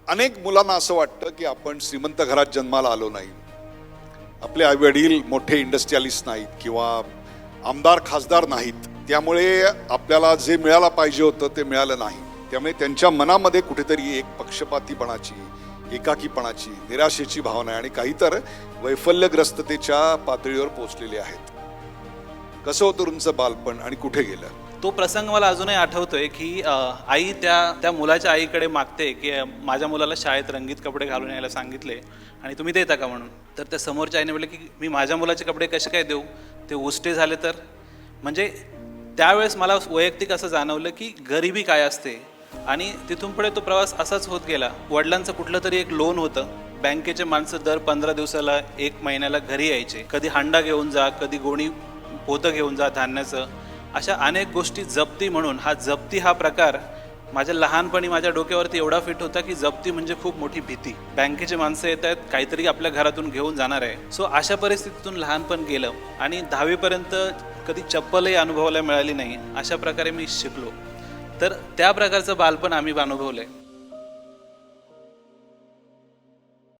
अनेक मुलांना असं वाटतं की आपण श्रीमंत घरात जन्माला आलो नाही, आपले आई वडील मोठे इंडस्ट्रियलिस्ट नाहीत किंवा आमदार खासदार नाहीत, त्यामुळे आपल्याला जे मिळायला पाहिजे होतं ते मिळालं नाही. त्यामुळे त्यांच्या मनामध्ये कुठेतरी एक पक्षपातीपणाची, एकाकीपणाची, निराशेची भावना आहे आणि काही तर वैफल्यग्रस्ततेच्या पातळीवर पोहोचलेले आहेत. कसं होतं तुमचं बालपण आणि कुठे गेलं? तो प्रसंग मला अजूनही आठवतोय की आई त्या मुलाच्या आईकडे मागते की माझ्या मुलाला शाळेत रंगीत कपडे घालून यायला सांगितले आणि तुम्ही देता का म्हणून. तर त्या समोरच्या आईने म्हटलं की मी माझ्या मुलाचे कपडे कसे काय देऊ, ते उष्टे झाले तर. म्हणजे त्यावेळेस मला वैयक्तिक असं जाणवलं की गरिबी काय असते. आणि तिथून पुढे तो प्रवास असाच होत गेला. वडिलांचं कुठलं तरी एक लोन होतं, बँकेचे माणसं दर 15 दिवसाला 1 महिन्याला घरी यायचे. कधी हांडा घेऊन जा, कधी गोणी पोतं घेऊन जा धान्याचं. अशा अनेक गोष्टी जप्ती म्हणून जप्ती हा प्रकार माझ्या लहानपणी माझ्या डोक्यावरती एवढा फिट होता की जप्ती म्हणजे खूप मोठी भीती. बँकेचे माणसं येत आहेत, काहीतरी आपल्या घरातून घेऊन जाणार आहे. सो अशा परिस्थितीतून लहानपण गेलं आणि 10वी पर्यंत कधी चप्पलही अनुभवायला मिळाली नाही. अशा प्रकारे मी शिकलो. तर त्या प्रकारचं बालपण आम्ही अनुभवलंय.